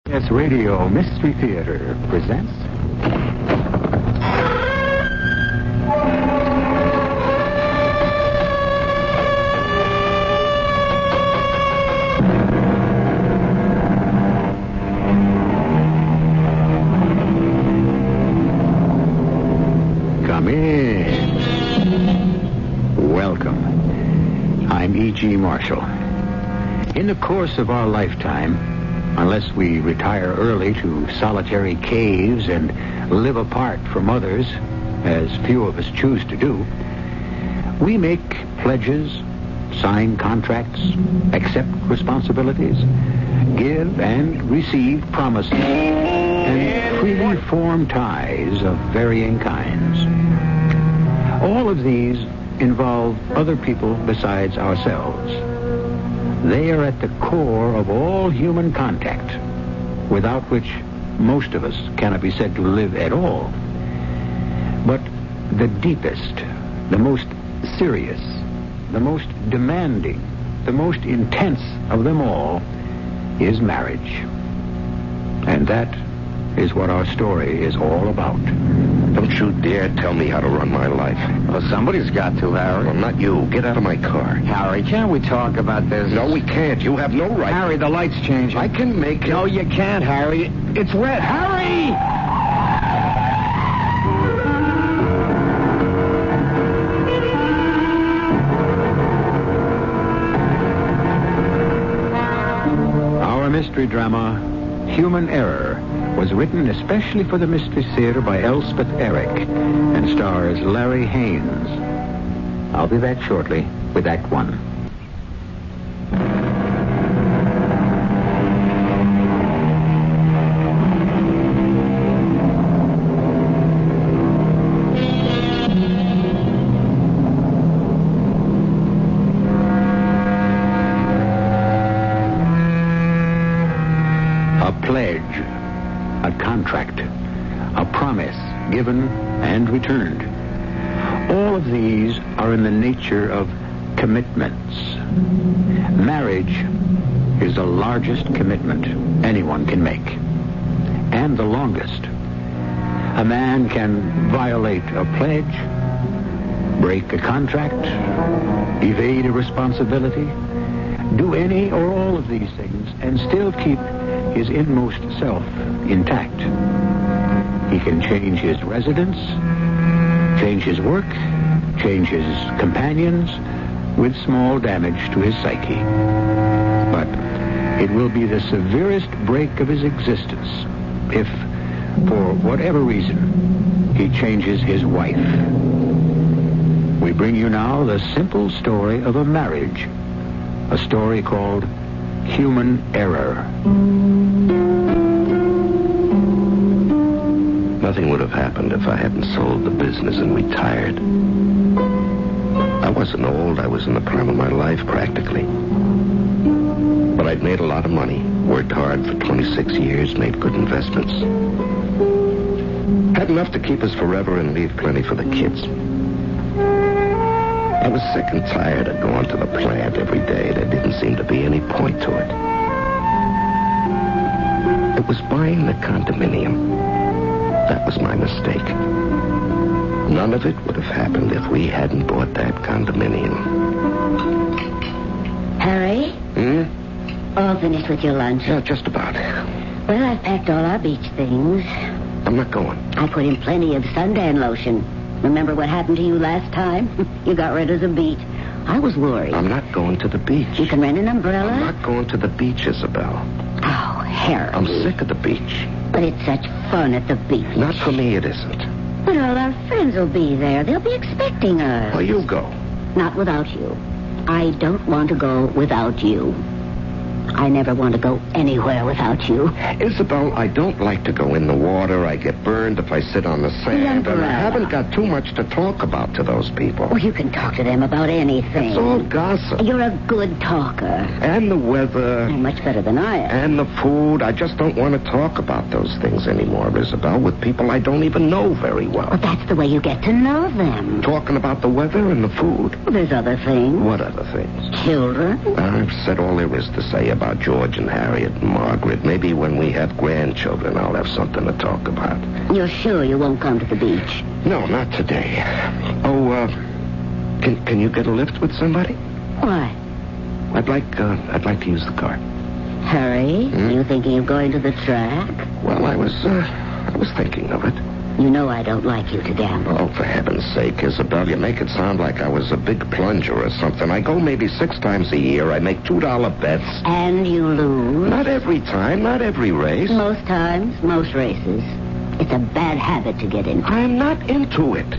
CBS Radio Mystery Theater presents... Come in. Welcome. I'm E.G. Marshall. In the course of our lifetime, unless we retire early to solitary caves and live apart from others, as few of us choose to do, we make pledges, sign contracts, accept responsibilities, give and receive promises, and freely form ties of varying kinds. All of these involve other people besides ourselves. They are at the core of all human contact, without which most of us cannot be said to live at all. But the deepest, the most serious, the most demanding, the most intense of them all is marriage. And that is what our story is all about. Don't you dare tell me how to run my life. Well, somebody's got to, Harry. Well, not you. Get out of my car. Harry, can't we talk about this? No, we can't. You have no right. Harry, the light's changing. I can make it. No, you can't, Harry. It's red. Harry! Our mystery drama, Human Error, was written especially for the Mystery Theater by Elspeth Eric and stars Larry Haynes. I'll be back shortly with Act One. A pledge. A contract, a promise given and returned. All of these are in the nature of commitments. Marriage is the largest commitment anyone can make, and the longest. A man can violate a pledge, break a contract, evade a responsibility, do any or all of these things, and still keep his inmost self intact. He can change his residence, change his work, change his companions, with small damage to his psyche. But it will be the severest break of his existence if, for whatever reason, he changes his wife. We bring you now the simple story of a marriage, a story called Human Error. Nothing would have happened if I hadn't sold the business and retired. I wasn't old. I was in the prime of my life, practically. But I'd made a lot of money, worked hard for 26 years, made good investments. Had enough to keep us forever and leave plenty for the kids. I was sick and tired of going to the plant every day. There didn't seem to be any point to it. It was buying the condominium. That was my mistake. None of it would have happened if we hadn't bought that condominium. Harry? All finished with your lunch? Yeah, just about. Well, I've packed all our beach things. I'm not going. I put in plenty of suntan lotion. Remember what happened to you last time? You got rid of the beach. I was worried. I'm not going to the beach. You can rent an umbrella? I'm not going to the beach, Isabel. Oh, Harry. I'm sick of the beach. But it's such fun at the beach. Not for me, it isn't. But all our friends will be there. They'll be expecting us. Well, you go. Not without you. I don't want to go without you. I never want to go anywhere without you. Isabel, I don't like to go in the water. I get burned if I sit on the sand. And I haven't got too much to talk about to those people. Oh, you can talk to them about anything. It's all gossip. You're a good talker. And the weather. Oh, much better than I am. And the food. I just don't want to talk about those things anymore, Isabel, with people I don't even know very well. Well, that's the way you get to know them. Talking about the weather and the food. Well, there's other things. What other things? Children. I've said all there is to say about George and Harriet and Margaret. Maybe when we have grandchildren, I'll have something to talk about. You're sure you won't come to the beach? No, not today. Oh, can you get a lift with somebody? Why? I'd like to use the car. Harry, you thinking of going to the track? Well, I was thinking of it. You know I don't like you to gamble. Oh, for heaven's sake, Isabel, you make it sound like I was a big plunger or something. I go maybe 6 times a year. I make $2 bets. And you lose? Not every time, not every race. Most times, most races. It's a bad habit to get into. I'm not into it.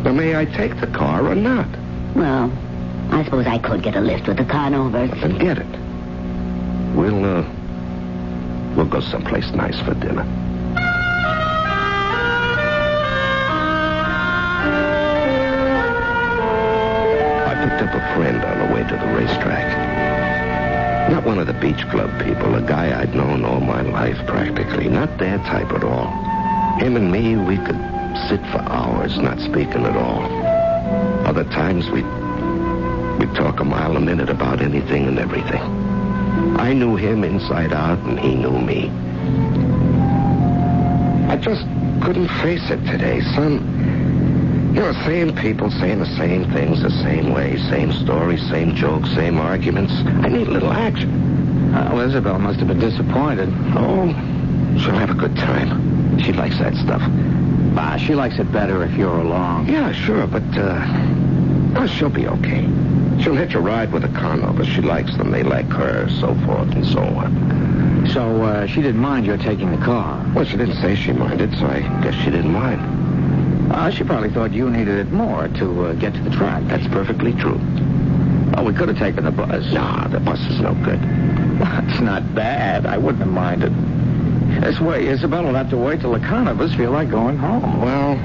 Now, may I take the car or not? Well, I suppose I could get a lift with the Conovers. Then get it. We'll go someplace nice for dinner. Picked up a friend on the way to the racetrack. Not one of the beach club people, a guy I'd known all my life practically. Not their type at all. Him and me, we could sit for hours not speaking at all. Other times we'd talk a mile a minute about anything and everything. I knew him inside out and he knew me. I just couldn't face it today, son. You know, same people saying the same things the same way, same stories, same jokes, same arguments. I need a little action. Well, Isabel must have been disappointed. Oh, she'll have a good time. She likes that stuff. Bah, she likes it better if you're along. Yeah, sure, but she'll be okay. She'll hitch a ride with a Conover. She likes them. They like her, so forth and so on. So, she didn't mind your taking the car? Well, she didn't say she minded, so I guess she didn't mind. She probably thought you needed it more to get to the track. That's perfectly true. Oh, we could have taken the bus. Nah, the bus is no good. It's not bad. I wouldn't have minded. This way, Isabel will have to wait till the Conovers feel like going home. Well,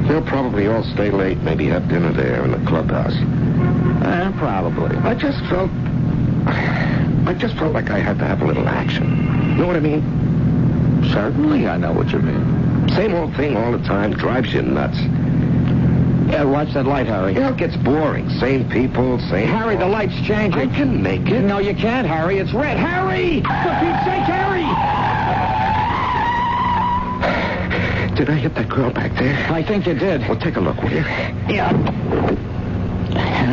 they'll probably all stay late, maybe have dinner there in the clubhouse. Probably. I just felt like I had to have a little action. Know what I mean? Certainly, I know what you mean. Same old thing all the time drives you nuts. Yeah, watch that light, Harry. You know, it gets boring. Same people, same... Harry, the light's changing. I can make it. No, you can't, Harry. It's red. Harry! For Pete's sake, Harry! Did I hit that girl back there? I think you did. Well, take a look, will you? Yeah.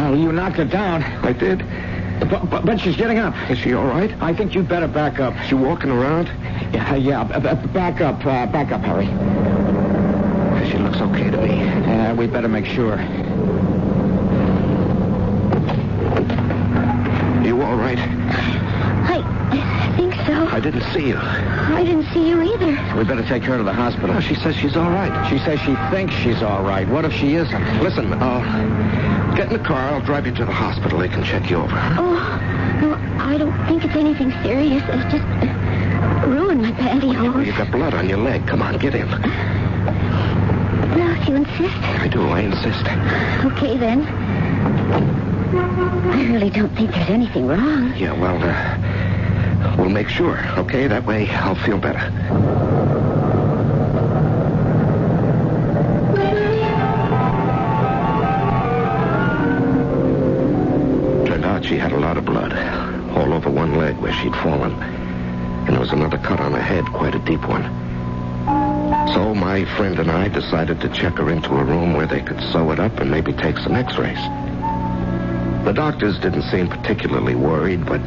Well, you knocked her down. I did? But she's getting up. Is she all right? I think you'd better back up. She walking around? Yeah, back up, Harry. She looks okay to me. We'd better make sure. You all right? I think so. I didn't see you. I didn't see you either. We better take her to the hospital. Oh, she says she's all right. She says she thinks she's all right. What if she isn't? Listen, get in the car. I'll drive you to the hospital. They can check you over. Oh, no, I don't think it's anything serious. It's just ruined my pantyhose. You got blood on your leg. Come on, get in. Well, if you insist. I do. I insist. Okay, then. I really don't think there's anything wrong. Yeah, well, we'll make sure, okay? That way I'll feel better. Turned out she had a lot of blood, all over one leg where she'd fallen. And there was another cut on her head, quite a deep one. So my friend and I decided to check her into a room where they could sew it up and maybe take some x-rays. The doctors didn't seem particularly worried, but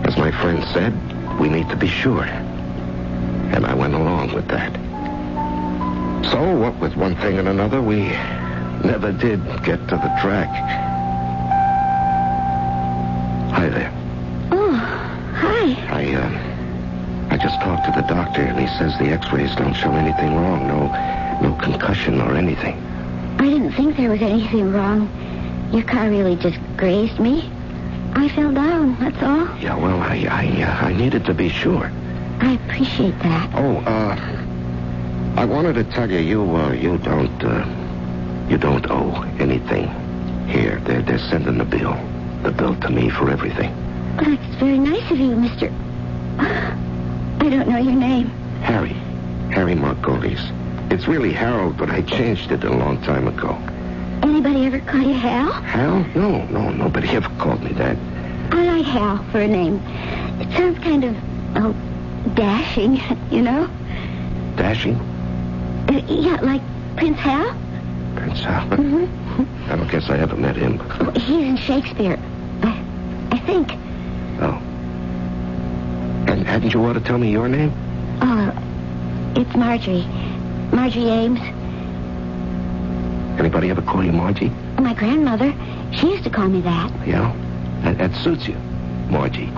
as my friend said, we need to be sure. And I went along with that. So, what with one thing and another, we never did get to the track. Hi there. Oh, hi. I just talked to the doctor, and he says the x-rays don't show anything wrong. No concussion or anything. I didn't think there was anything wrong. Your car really just grazed me. I fell down, that's all. Yeah, well, I needed to be sure. I appreciate that. Oh, I wanted to tell you, you don't owe anything. Here, they're sending the bill to me for everything. Well, that's very nice of you, Mr. I don't know your name. Harry Margolis. It's really Harold, but I changed it a long time ago. Anybody ever call you Hal? Hal? No, nobody ever called me that. I like Hal for a name. It sounds kind of, dashing, you know? Dashing? Yeah, like Prince Hal? Prince Hal? Mm-hmm. I don't guess I ever met him. Oh, he's in Shakespeare. I think. Oh. And hadn't you ought to tell me your name? It's Marjorie. Marjorie Ames. Anybody ever call you Margie? My grandmother, she used to call me that. Yeah? That suits you, Margie.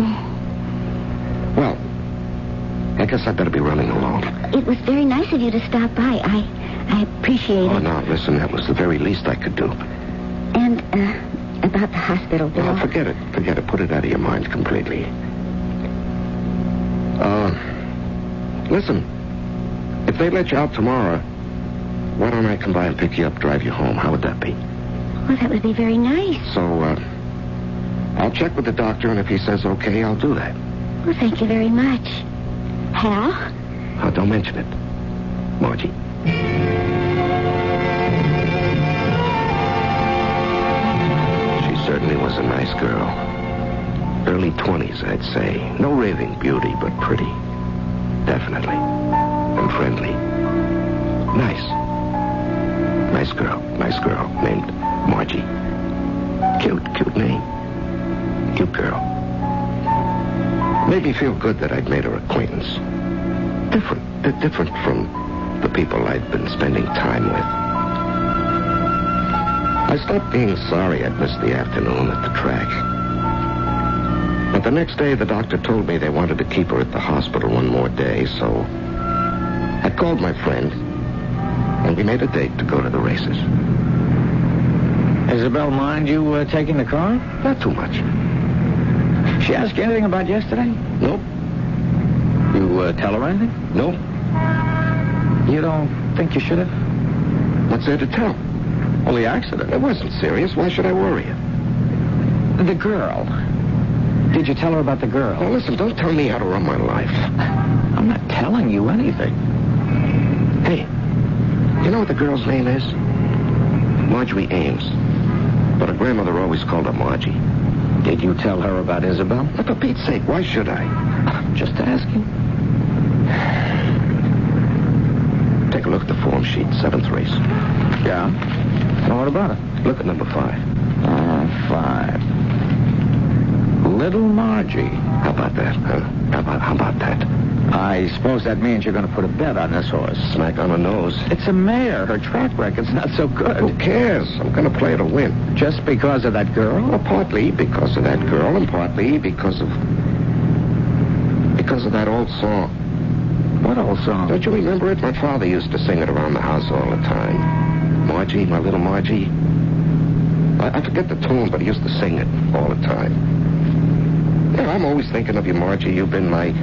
Well, I guess I better be running along. It was very nice of you to stop by. I appreciate it. Oh, no, listen, that was the very least I could do. And, about the hospital bill. Oh, forget it. Forget it. Put it out of your mind completely. Listen, if they let you out tomorrow, why don't I come by and pick you up, drive you home? How would that be? Well, that would be very nice. So, I'll check with the doctor, and if he says okay, I'll do that. Well, thank you very much. Hal? Oh, don't mention it, Margie. She certainly was a nice girl. Early 20s, I'd say. No raving beauty, but pretty. Definitely. And friendly. Nice. Nice girl named Margie. Cute name. Cute girl. Made me feel good that I'd made her acquaintance. Different from the people I'd been spending time with. I stopped being sorry I'd missed the afternoon at the track. But the next day, the doctor told me they wanted to keep her at the hospital one more day, so I called my friend, and we made a date to go to the races. Isabel mind you taking the car? Not too much. She asked you anything about yesterday? Nope. You tell her anything? Nope. You don't think you should have? What's there to tell? Well, the accident. It wasn't serious. Why should I worry you? The girl. Did you tell her about the girl? Now, listen, don't tell me how to run my life. I'm not telling you anything. Hey, you know what the girl's name is? Marjorie Ames. But her grandmother always called her Margie. Did you tell her about Isabel? Now, for Pete's sake, why should I? Just asking. Take a look at the form sheet, 7th race. Yeah? Well, what about it? Look at number 5. 5. Little Margie. How about that, huh? How about that? I suppose that means you're going to put a bet on this horse. Smack on the nose. It's a mare. Her track record's not so good. Who cares? I'm going to play her to win. Just because of that girl? Well, partly because of that girl, and partly because of that old song. What old song? Don't you remember it? My father used to sing it around the house all the time. Margie, my little Margie. I forget the tune, but he used to sing it all the time. Yeah, I'm always thinking of you, Margie. You've been my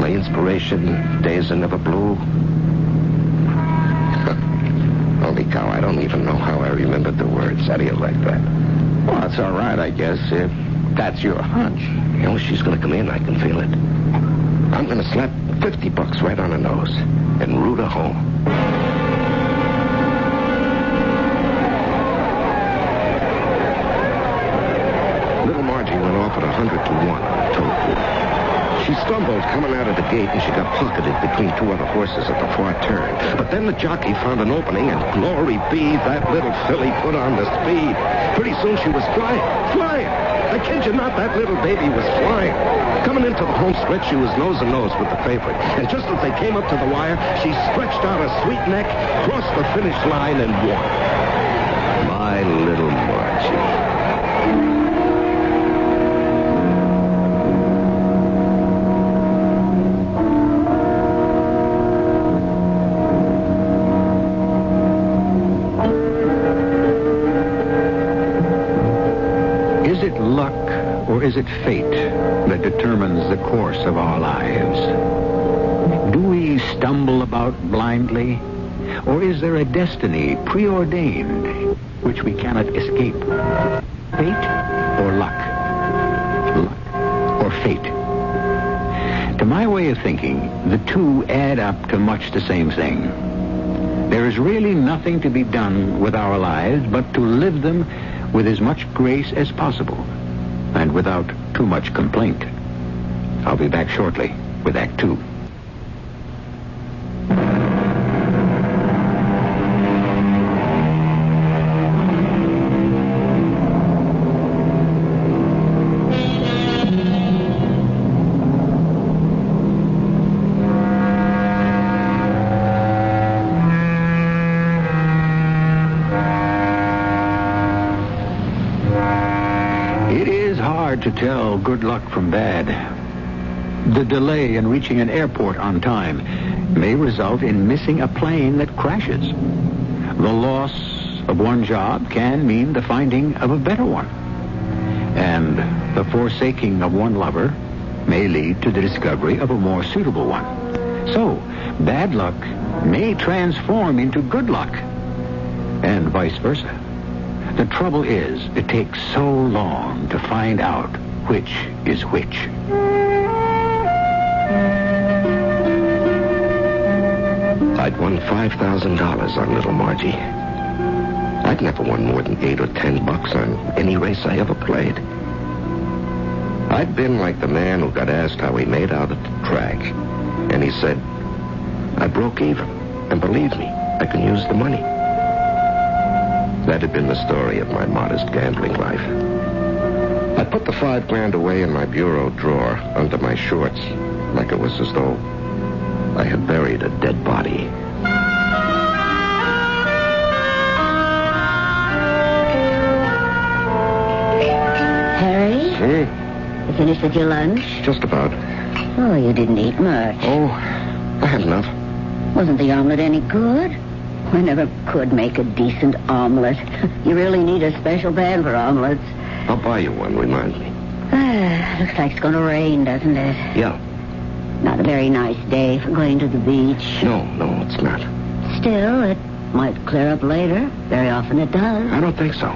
inspiration. Days are never blue. Holy cow, I don't even know how I remembered the words. How do you like that? Well, it's all right, I guess, if that's your hunch. You know, she's going to come in. I can feel it. I'm going to slap $50 right on her nose and root her home. Little Margie went off at 100 to 1 on the tote pool. She stumbled coming out of the gate, and she got pocketed between 2 other horses at the far turn. But then the jockey found an opening, and glory be, that little filly put on the speed. Pretty soon she was flying. I kid you not, that little baby was flying. Coming into the home stretch, she was nose to nose with the favorite. And just as they came up to the wire, she stretched out her sweet neck, crossed the finish line, and won. My little Margie. Or is it fate that determines the course of our lives? Do we stumble about blindly? Or is there a destiny preordained which we cannot escape? Fate or luck? Luck or fate? To my way of thinking, the two add up to much the same thing. There is really nothing to be done with our lives but to live them with as much grace as possible. and without too much complaint. I'll be back shortly with Act Two. To tell good luck from bad. The delay in reaching an airport on time may result in missing a plane that crashes. The loss of one job can mean the finding of a better one. And the forsaking of one lover may lead to the discovery of a more suitable one. So, bad luck may transform into good luck, and vice versa. The trouble is, it takes so long to find out which is which. I'd won $5,000 on Little Margie. I'd never won more than $8 or $10 on any race I ever played. I'd been like the man who got asked how he made out at the track. And he said, I broke even. And believe me, I can use the money. That had been the story of my modest gambling life. I put the $5,000 away in my bureau drawer under my shorts, like it was as though I had buried a dead body. Harry? You finished with your lunch? Just about. Oh, you didn't eat much. Oh, I had enough. Wasn't the omelet any good? I never could make a decent omelet. You really need a special pan for omelets. I'll buy you one, remind me. Looks like it's going to rain, doesn't it? Yeah. Not a very nice day for going to the beach. No, it's not. Still, it might clear up later. Very often it does. I don't think so.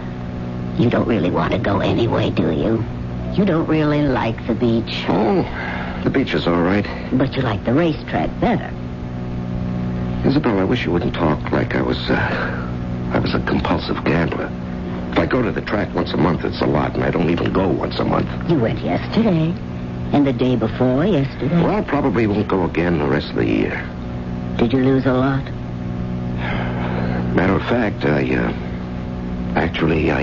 You don't really want to go anyway, do you? You don't really like the beach. Oh, the beach is all right. But you like the racetrack better. Isabel, I wish you wouldn't talk like I was a compulsive gambler. If I go to the track once a month, it's a lot, and I don't even go once a month. You went yesterday, and the day before yesterday. Well, I probably won't go again the rest of the year. Did you lose a lot? Matter of fact, I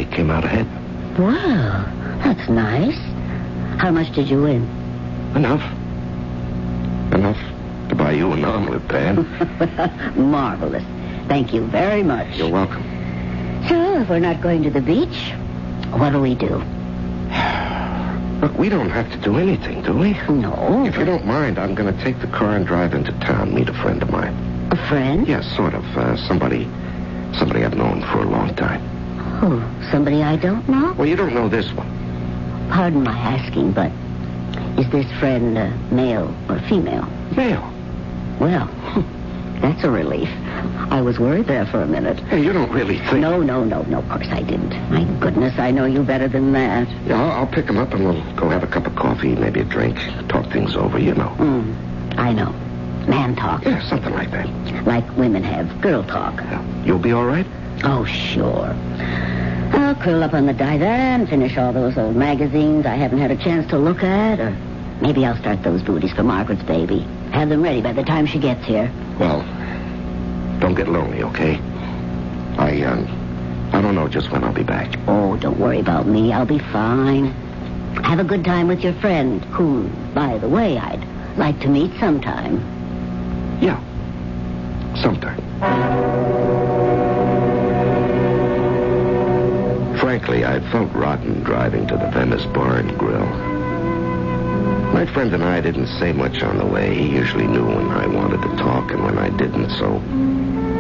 came out ahead. Wow, that's nice. How much did you win? Enough to buy you an omelet pan. Marvelous. Thank you very much. You're welcome. So, if we're not going to the beach, what'll we do? Look, we don't have to do anything, do we? No. If you don't mind, I'm going to take the car and drive into town, meet a friend of mine. A friend? Yes, sort of. Somebody I've known for a long time. Oh, somebody I don't know? Well, you don't know this one. Pardon my asking, but is this friend male or female? Male. Well, that's a relief. I was worried there for a minute. Hey, you don't really think... No, of course I didn't. My goodness, I know you better than that. Yeah, I'll pick him up and we'll go have a cup of coffee, maybe a drink, talk things over, you know. I know. Man talk. Yeah, something like that. Like women have girl talk. Yeah. You'll be all right? Oh, sure. I'll curl up on the divan, finish all those old magazines I haven't had a chance to look at, or maybe I'll start those booties for Margaret's baby. Have them ready by the time she gets here. Well, don't get lonely, okay? I don't know just when I'll be back. Oh, don't worry about me. I'll be fine. Have a good time with your friend, whom, by the way, I'd like to meet sometime. Yeah, sometime. Frankly, I felt rotten driving to the Venice Bar and Grill. My friend and I didn't say much on the way. He usually knew when I wanted to talk and when I didn't, so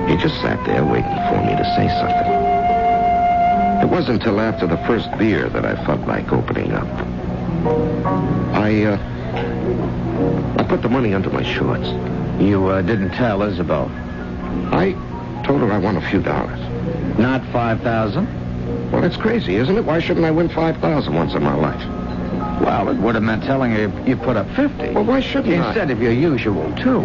he just sat there waiting for me to say something. It wasn't until after the first beer that I felt like opening up. I put the money under my shorts. You didn't tell Isabel? I told her I won a few dollars. Not $5,000? Well, it's crazy, isn't it? Why shouldn't I win $5,000 once in my life? Well, it would have meant telling her you put up 50. Well, why shouldn't I? Instead of your usual 2.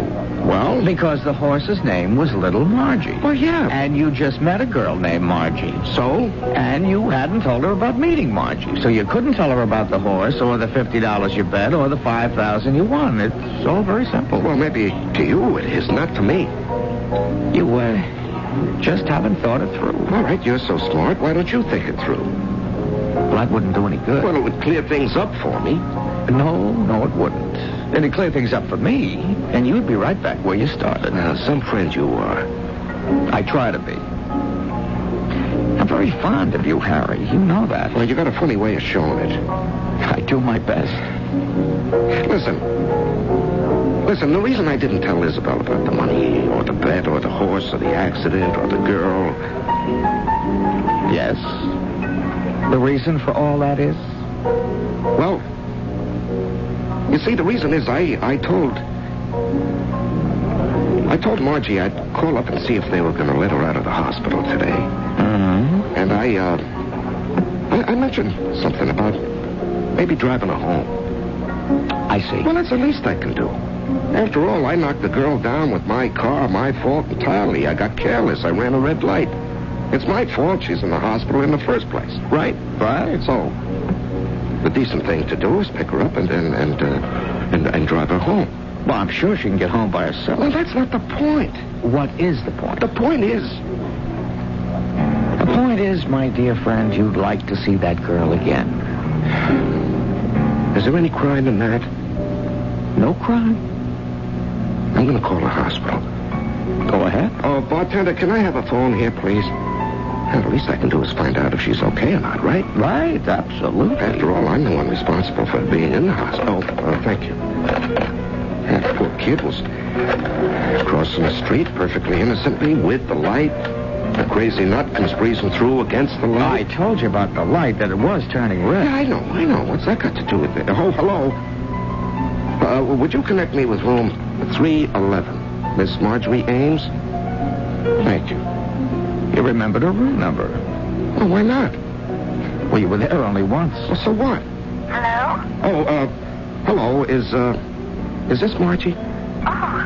Well? Because the horse's name was Little Margie. Well, yeah. And you just met a girl named Margie. So? And you hadn't told her about meeting Margie. So you couldn't tell her about the horse or the $50 you bet or the $5,000 you won. It's all very simple. Well, maybe to you it is, not to me. You just haven't thought it through. All right, you're so smart. Why don't you think it through? Well, that wouldn't do any good. Well, it would clear things up for me. No, it wouldn't. It'd clear things up for me, and you'd be right back where you started. Now, some friend you are. I try to be. I'm very fond of you, Harry. You know that. Well, you got a funny way of showing it. I do my best. Listen, the reason I didn't tell Isabel about the money, or the bet, or the horse, or the accident, or the girl... Yes? The reason for all that is? Well, you see, the reason is I told Margie I'd call up and see if they were going to let her out of the hospital today. Mm-hmm. And I mentioned something about maybe driving her home. I see. Well, that's the least I can do. After all, I knocked the girl down with my car, my fault entirely. I got careless. I ran a red light. It's my fault she's in the hospital in the first place. Right? So, the decent thing to do is pick her up and drive her home. Well, I'm sure she can get home by herself. Well, that's not the point. What is the point? The point is, my dear friend, you'd like to see that girl again. Is there any crime in that? No crime? I'm going to call the hospital. Go ahead. Oh, bartender, can I have a phone here, please? Well, the least I can do is find out if she's okay or not, right? Right, absolutely. After all, I'm the one responsible for being in the hospital. Oh, thank you. That poor kid was crossing the street perfectly innocently with the light. A crazy nut comes breezing through against the light. I told you about the light, that it was turning red. Yeah, I know. What's that got to do with it? Oh, hello. Would you connect me with room 311? Miss Marjorie Ames? Thank you. You remembered her room number. Oh, why not? Well, you were there only once. Well, so what? Hello? Oh, hello. Is this Margie? Oh,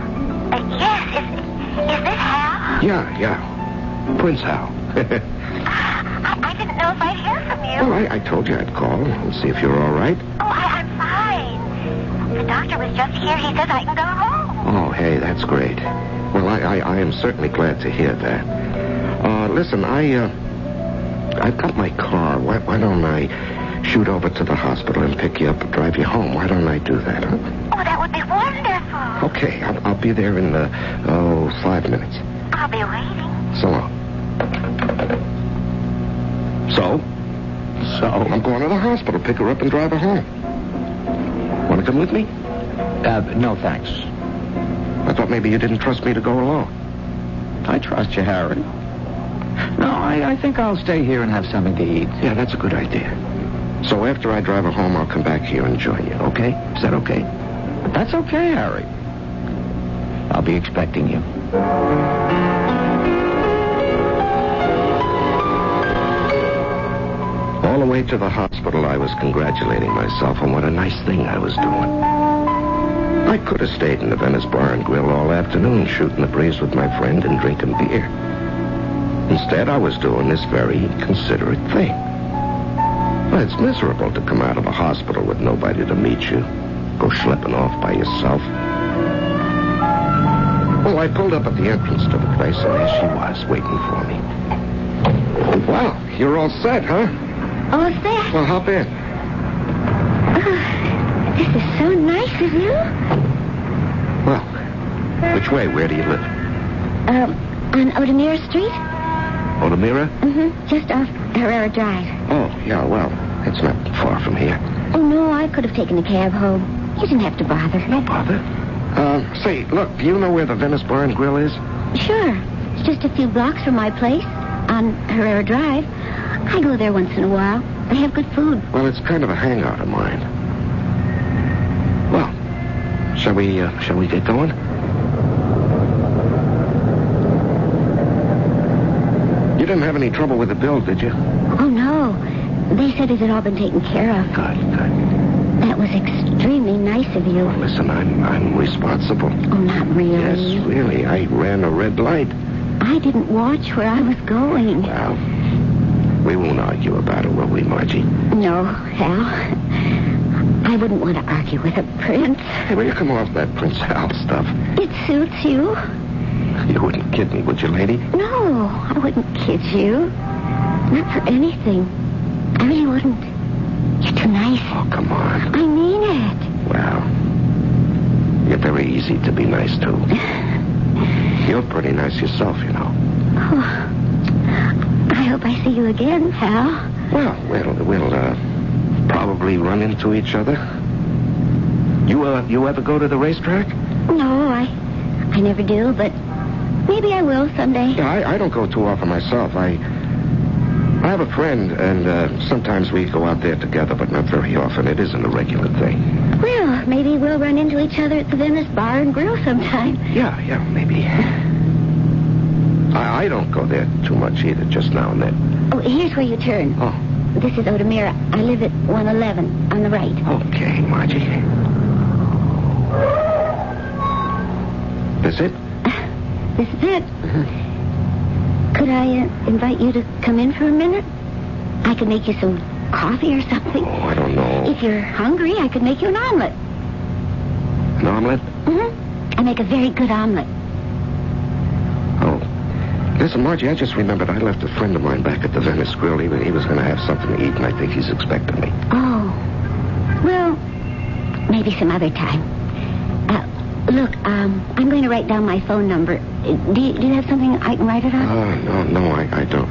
yes. Is this Hal? Yeah. Prince Hal. I didn't know if I'd hear from you. Well, I told you I'd call and see if you're all right. Oh, I'm fine. The doctor was just here. He says I can go home. Oh, hey, that's great. Well, I am certainly glad to hear that. Listen, I've got my car. Why don't I shoot over to the hospital and pick you up and drive you home? Why don't I do that, huh? Oh, that would be wonderful. Okay, I'll be there in, 5 minutes. I'll be waiting. So long. So, I'm going to the hospital, pick her up and drive her home. Want to come with me? No, thanks. I thought maybe you didn't trust me to go alone. I trust you, Harry. No, I think I'll stay here and have something to eat. Yeah, that's a good idea. So after I drive her home, I'll come back here and join you, okay? Is that okay? That's okay, Harry. I'll be expecting you. All the way to the hospital, I was congratulating myself on what a nice thing I was doing. I could have stayed in the Venice Bar and Grill all afternoon, shooting the breeze with my friend and drinking beer. Instead, I was doing this very considerate thing. Well, it's miserable to come out of a hospital with nobody to meet you. Go schlepping off by yourself. Well, I pulled up at the entrance to the place, and there she was, waiting for me. Well, you're all set, huh? Oh, is that? Well, hop in. This is so nice of you. Well, which way? Where do you live? On Odemira Street? Odemira? Mm-hmm. Just off Herrera Drive. Oh, yeah, well, it's not far from here. Oh, no, I could have taken a cab home. You didn't have to bother. No bother. Say, look, do you know where the Venice Bar and Grill is? Sure. It's just a few blocks from my place on Herrera Drive. I go there once in a while. They have good food. Well, it's kind of a hangout of mine. Well, shall we get going? You didn't have any trouble with the bill, did you? Oh, no. They said it had all been taken care of. Good. was extremely nice of you. Listen, I'm responsible. Oh, not really. Yes, really. I ran a red light. I didn't watch where I was going. Well, we won't argue about it, will we, Margie? No, Hal. I wouldn't want to argue with a prince. Hey, will you come off that Prince Hal stuff? It suits you. You wouldn't kid me, would you, lady? No, I wouldn't kid you. Not for anything. I really wouldn't. You're too nice. Oh, come on. I mean it. Well, you're very easy to be nice to. You're pretty nice yourself, you know. Oh, I hope I see you again, Hal. Well, we'll probably run into each other. You ever go to the racetrack? No, I never do, but maybe I will someday. Yeah, I don't go too often myself. I have a friend, and sometimes we go out there together, but not very often. It isn't a regular thing. Well, maybe we'll run into each other at the Venice Bar and Grill sometime. Yeah, maybe. I don't go there too much either, just now and then. Oh, here's where you turn. Oh. This is Odemira. I live at 111 on the right. Okay, Margie. This it? This is it. Could I invite you to come in for a minute? I could make you some coffee or something. Oh, I don't know. If you're hungry, I could make you an omelet. An omelet? Mm-hmm. I make a very good omelet. Oh. Listen, Margie, I just remembered I left a friend of mine back at the Venice Grill. He was going to have something to eat, and I think he's expecting me. Oh. Well, maybe some other time. Look, I'm going to write down my phone number. Do you have something I can write it on? No, I don't.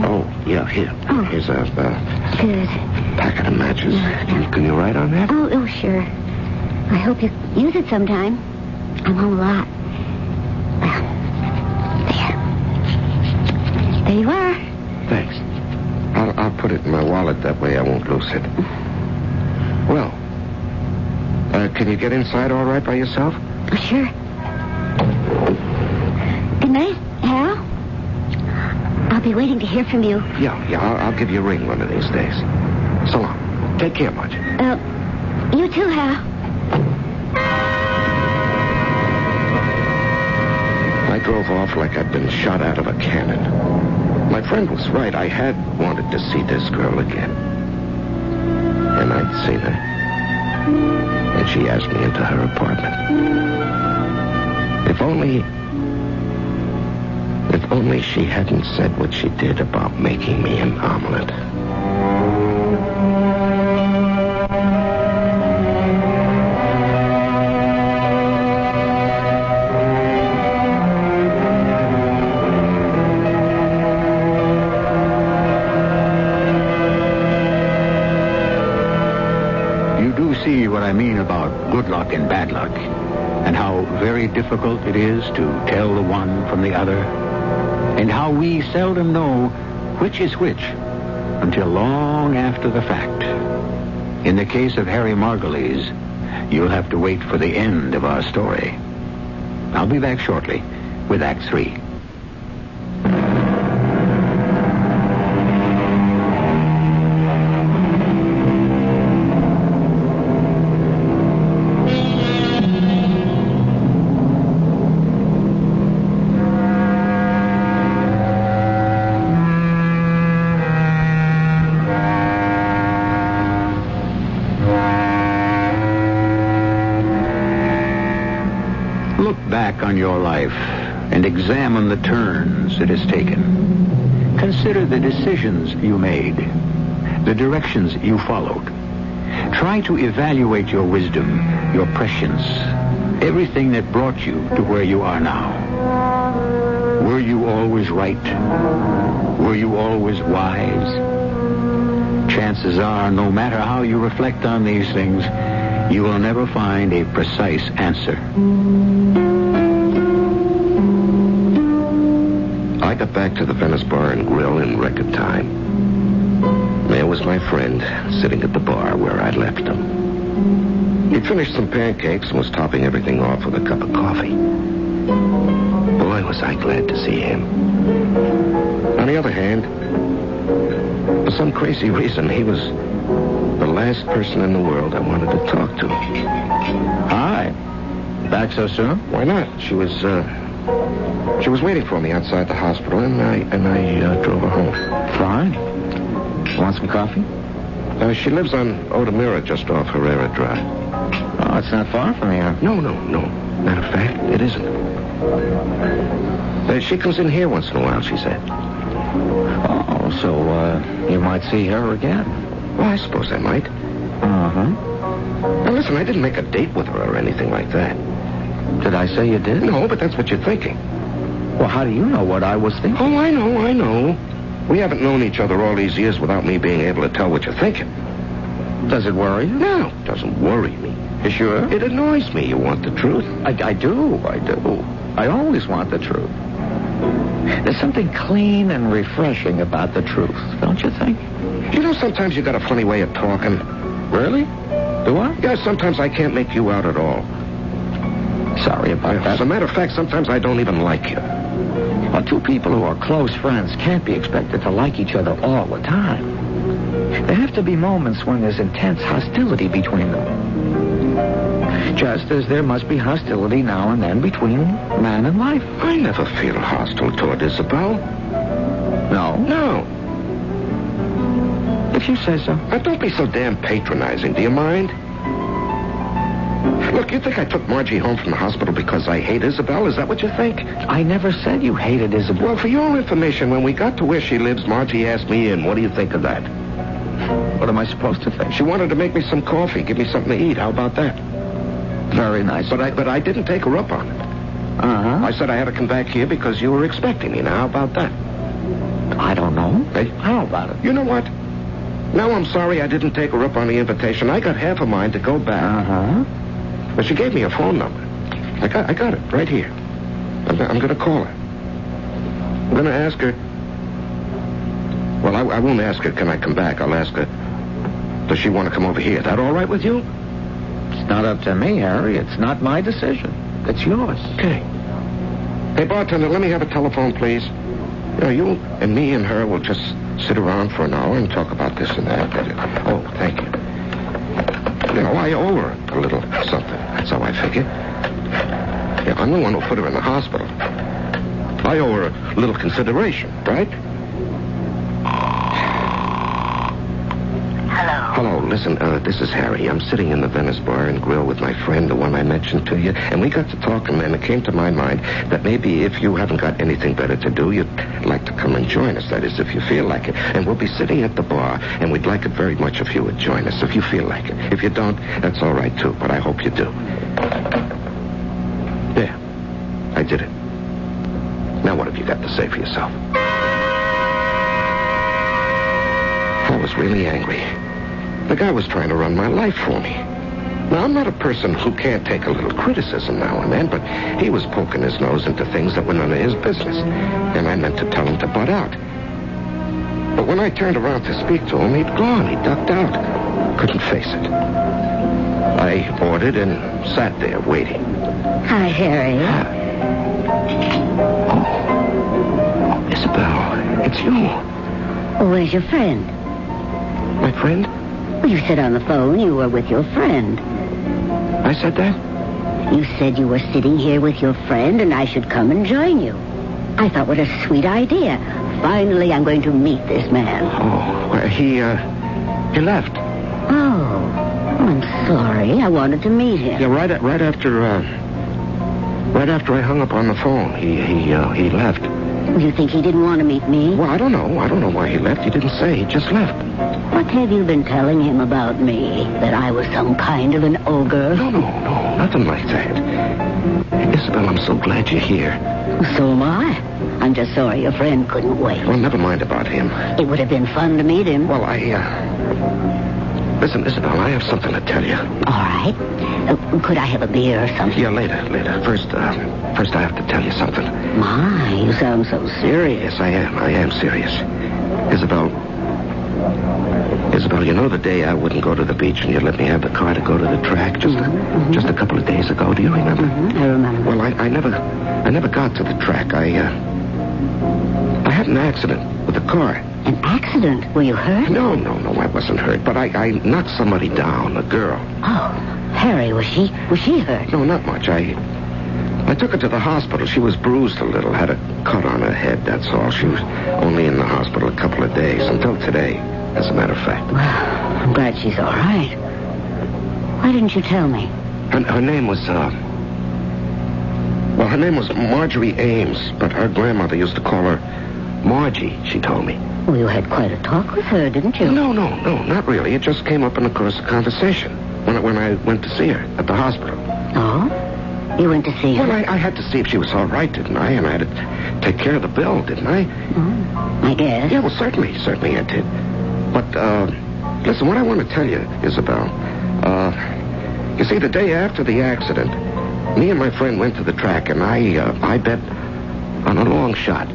Oh, yeah, here. Oh. Here's a Good. packet of matches. Can you write on that? Oh, sure. I hope you use it sometime. I'm home a lot. There you are. Thanks. I'll put it in my wallet. That way I won't lose it. Well, can you get inside all right by yourself? Sure. Good night, Hal. I'll be waiting to hear from you. Yeah, I'll give you a ring one of these days. So long. Take care, Margie. You too, Hal. I drove off like I'd been shot out of a cannon. My friend was right. I had wanted to see this girl again. And I'd seen her. And she asked me into her apartment. If only she hadn't said what she did about making me an omelet. See what I mean about good luck and bad luck, and how very difficult it is to tell the one from the other, and how we seldom know which is which until long after the fact. In the case of Harry Margulies, you'll have to wait for the end of our story. I'll be back shortly with Act 3. On your life and examine the turns it has taken. Consider the decisions you made, the directions you followed. Try to evaluate your wisdom, your prescience, everything that brought you to where you are now. Were you always right? Were you always wise? Chances are, no matter how you reflect on these things, you will never find a precise answer. I got back to the Venice Bar and Grill in record time. There was my friend sitting at the bar where I'd left him. He'd finished some pancakes and was topping everything off with a cup of coffee. Boy, was I glad to see him. On the other hand, for some crazy reason, he was The last person in the world I wanted to talk to. Hi. Back so soon? Why not? She was waiting for me outside the hospital, and I drove her home. Fine. Want some coffee? She lives on Odemira, just off Herrera Drive. Oh, it's not far from here. No. Matter of fact, it isn't. She comes in here once in a while, she said. Oh, so, you might see her again. Well, I suppose I might. Uh-huh. Now, listen, I didn't make a date with her or anything like that. Did I say you did? No, but that's what you're thinking. Well, how do you know what I was thinking? Oh, I know. We haven't known each other all these years without me being able to tell what you're thinking. Does it worry you? No, it doesn't worry me. You sure? It annoys me. You want the truth? I do. I always want the truth. There's something clean and refreshing about the truth, don't you think? You know, sometimes you got a funny way of talking. Really? Do I? Yeah, sometimes I can't make you out at all. Sorry about that. As a matter of fact, sometimes I don't even like you. Well, two people who are close friends can't be expected to like each other all the time. There have to be moments when there's intense hostility between them. Just as there must be hostility now and then between man and life. I never feel hostile toward Isabel. No? No. If you say so. Now, don't be so damn patronizing. Do you mind? Look, you think I took Margie home from the hospital because I hate Isabel? Is that what you think? I never said you hated Isabel. Well, for your information, when we got to where she lives, Margie asked me in. What do you think of that? What am I supposed to think? She wanted to make me some coffee, give me something to eat. How about that? Very nice. But I didn't take her up on it. Uh-huh. I said I had to come back here because you were expecting me. Now, how about that? I don't know. Hey? How about it? You know what? Now I'm sorry I didn't take her up on the invitation. I got half a mind to go back. Uh-huh. But she gave me a phone number. I got it right here. I'm going to call her. I'm going to ask her. Well, I won't ask her, can I come back? I'll ask her, does she want to come over here? That all right with you? It's not up to me, Harry. It's not my decision. It's yours. Okay. Hey, bartender, let me have a telephone, please. You know, you and me and her will just sit around for an hour and talk about this and that. Oh, thank you. You know, I owe her a little something. That's how I figure. Yeah, I'm the one who put her in the hospital. I owe her a little consideration, right? Hello, listen, this is Harry. I'm sitting in the Venice Bar and Grill with my friend, the one I mentioned to you, and we got to talking, and it came to my mind that maybe if you haven't got anything better to do, you'd like to come and join us. That is, if you feel like it. And we'll be sitting at the bar, and we'd like it very much if you would join us, if you feel like it. If you don't, that's all right, too, but I hope you do. Yeah, I did it. Now what have you got to say for yourself? I was really angry. The guy was trying to run my life for me. Now, I'm not a person who can't take a little criticism now and then, but he was poking his nose into things that were none of his business. And I meant to tell him to butt out. But when I turned around to speak to him, he'd gone. He ducked out. Couldn't face it. I ordered and sat there waiting. Hi, Harry. Oh, Isabel, it's you. Where's your friend? My friend? Well, you said on the phone you were with your friend. I said that? You said you were sitting here with your friend and I should come and join you. I thought, what a sweet idea. Finally, I'm going to meet this man. Oh, well, he left. Oh, I'm sorry. I wanted to meet him. Yeah, right after I hung up on the phone, he left. You think he didn't want to meet me? Well, I don't know. I don't know why he left. He didn't say. He just left. What have you been telling him about me? That I was some kind of an ogre? No, nothing like that. Isabel, I'm so glad you're here. So am I. I'm just sorry your friend couldn't wait. Well, never mind about him. It would have been fun to meet him. Well, Listen, Isabel, I have something to tell you. All right. Could I have a beer or something? Yeah, later. First I have to tell you something. My, you sound so serious. Yes, I am serious. Isabel, you know the day I wouldn't go to the beach and you let me have the car to go to the track just a couple of days ago. Do you remember? Mm-hmm. I remember. Well, I never got to the track. I had an accident with a car. An accident? Were you hurt? No, I wasn't hurt. But I knocked somebody down, a girl. Oh, Harry, was she hurt? No, not much. I took her to the hospital. She was bruised a little, had a cut on her head, that's all. She was only in the hospital a couple of days, until today, as a matter of fact. Well, I'm glad she's all right. Why didn't you tell me? Her name was, her name was Marjorie Ames, but her grandmother used to call her Margie, she told me. Well, you had quite a talk with her, didn't you? No, not really. It just came up in the course of conversation when I went to see her at the hospital. Oh? You went to see her? Well, I had to see if she was all right, didn't I? And I had to take care of the bill, didn't I? Oh, I guess. Yeah, well, certainly I did. But, listen, what I want to tell you, Isabel, you see, the day after the accident, me and my friend went to the track, and I bet on a long shot.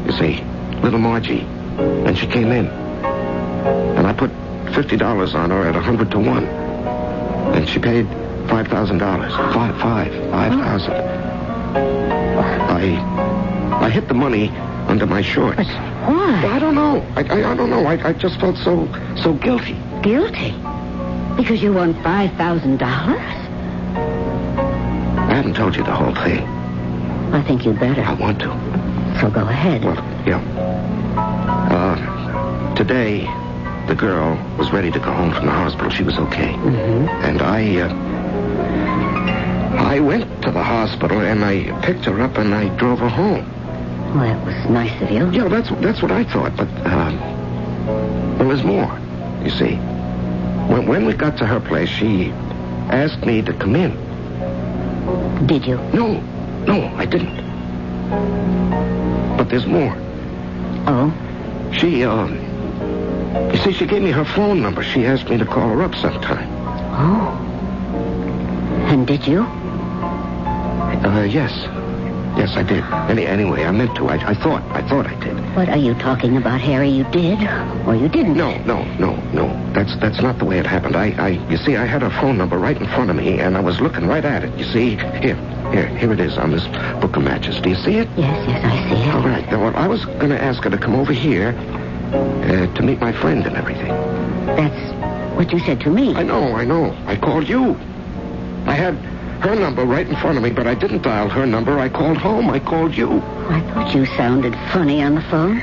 You see, little Margie. And she came in. And I put $50 on her at 100 to 1. And she paid $5,000. $5,000. I hid the money under my shorts. But why? I don't know. I don't know. I just felt so guilty. Guilty? Because you won $5,000? I haven't told you the whole thing. I think you'd better. I want to. So go ahead. Well, yeah. Today, the girl was ready to go home from the hospital. She was okay. Mm-hmm. And I went to the hospital, and I picked her up, and I drove her home. Well, that was nice of you. Yeah, that's what I thought. But, there was more, you see. When we got to her place, she asked me to come in. Did you? No, I didn't. But there's more. Oh? She, you see, she gave me her phone number. She asked me to call her up sometime. Oh. And did you? Yes. Yes, I did. Anyway, I meant to. I thought I did. What are you talking about, Harry? You did or you didn't? No. That's not the way it happened. You see, I had her phone number right in front of me, and I was looking right at it. You see, here it is on this book of matches. Do you see it? Yes, I see it. All right. Now, well, I was going to ask her to come over here to meet my friend and everything. That's what you said to me. I know. I called you. I had her number right in front of me, but I didn't dial her number. I called home. I called you. I thought you sounded funny on the phone.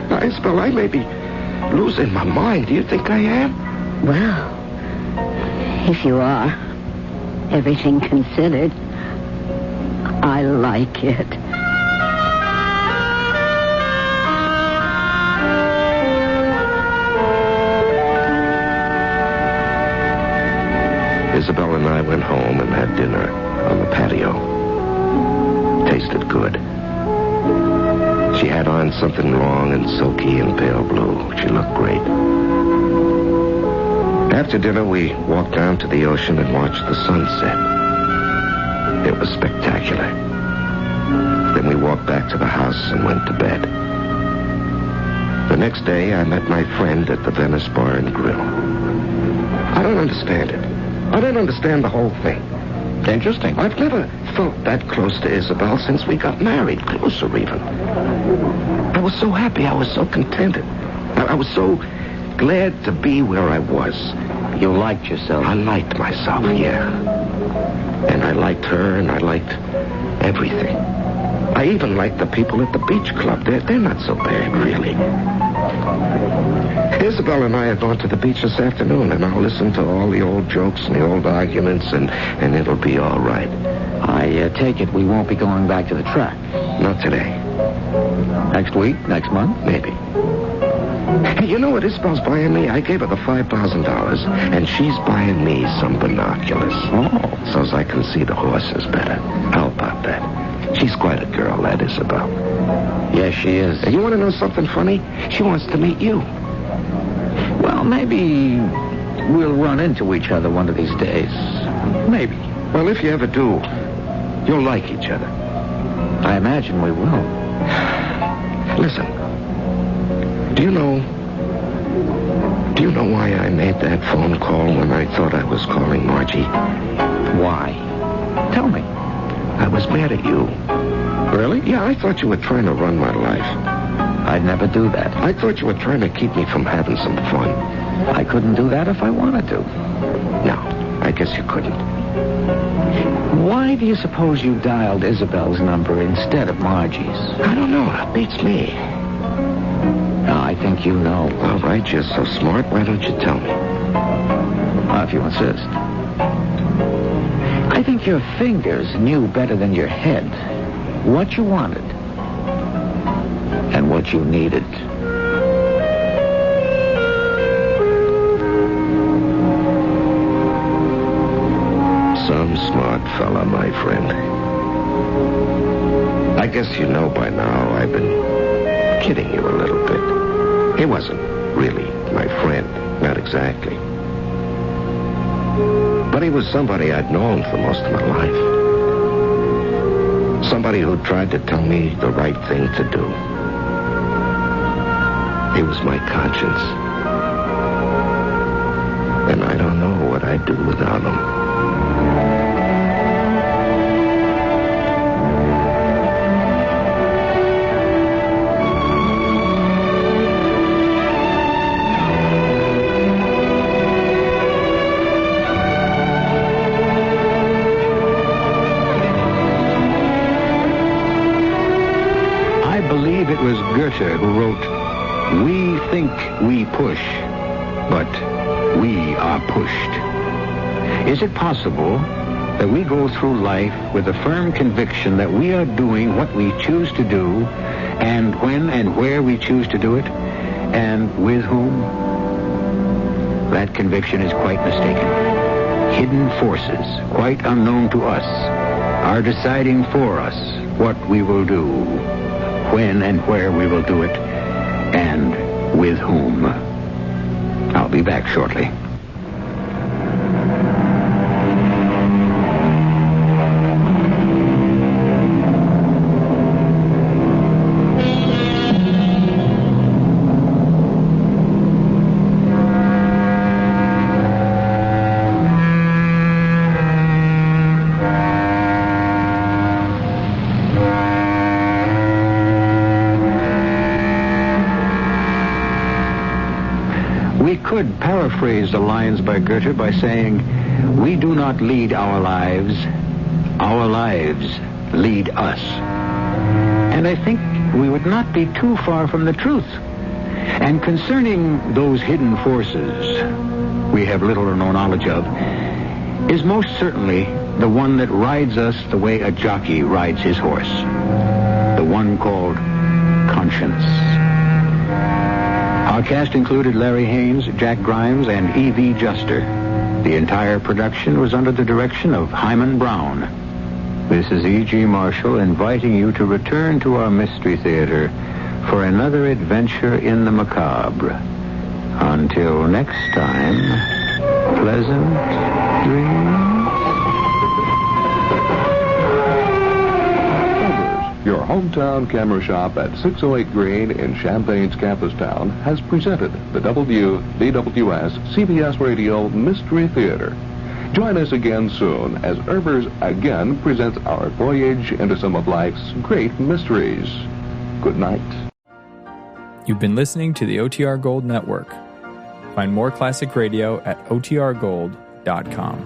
Now, Isabel, I may be losing my mind. Do you think I am? Well, if you are, everything considered, I like it. Isabel and I went home and had dinner on the patio. Tasted good. She had on something long and silky and pale blue. She looked great. After dinner, we walked down to the ocean and watched the sunset. It was spectacular. Then we walked back to the house and went to bed. The next day, I met my friend at the Venice Bar and Grill. I don't understand it. I don't understand the whole thing. Interesting. I've never felt that close to Isabel since we got married, closer even. I was so happy. I was so contented. I was so glad to be where I was. You liked yourself. I liked myself, yeah. And I liked her, and I liked everything. I even liked the people at the beach club. They're not so bad, really. Isabel and I are going to the beach this afternoon, and I'll listen to all the old jokes and the old arguments, and it'll be all right. I take it we won't be going back to the track. Not today. Next week? Next month? Maybe. Hey, you know what Isabel's buying me? I gave her the $5,000, and she's buying me some binoculars. Oh. So's I can see the horses better. How about that? She's quite a girl, that Isabel. Yes, she is. You want to know something funny? She wants to meet you. Well, maybe we'll run into each other one of these days. Maybe. Well, if you ever do, you'll like each other. I imagine we will. Listen. Do you know why I made that phone call when I thought I was calling Margie? Why? Tell me. I was mad at you. Really? Yeah, I thought you were trying to run my life. I'd never do that. I thought you were trying to keep me from having some fun. I couldn't do that if I wanted to. No, I guess you couldn't. Why do you suppose you dialed Isabel's number instead of Margie's? I don't know. It beats me. No, I think you know. All right, you're so smart. Why don't you tell me? If you insist. I think your fingers knew better than your head what you wanted and what you needed. Some smart fella, my friend. I guess you know by now I've been kidding you a little bit. He wasn't really my friend, not exactly. But he was somebody I'd known for most of my life. Somebody who tried to tell me the right thing to do. He was my conscience. And I don't know what I'd do without him. It was Goethe who wrote, "We think we push, but we are pushed." Is it possible that we go through life with a firm conviction that we are doing what we choose to do, and when and where we choose to do it, and with whom? That conviction is quite mistaken. Hidden forces, quite unknown to us, are deciding for us what we will do, when and where we will do it, and with whom. I'll be back shortly. We could paraphrase the lines by Goethe by saying, "We do not lead our lives lead us." And I think we would not be too far from the truth. And concerning those hidden forces we have little or no knowledge of, is most certainly the one that rides us the way a jockey rides his horse, the one called conscience. Our cast included Larry Haynes, Jack Grimes, and E.V. Juster. The entire production was under the direction of Hyman Brown. This is E.G. Marshall inviting you to return to our Mystery Theater for another adventure in the macabre. Until next time, pleasant dreams. Your hometown camera shop at 608 Green in Champaign's Campus Town has presented the WDWS CBS Radio Mystery Theater. Join us again soon as Herbers again presents our voyage into some of life's great mysteries. Good night. You've been listening to the OTR Gold Network. Find more classic radio at otrgold.com.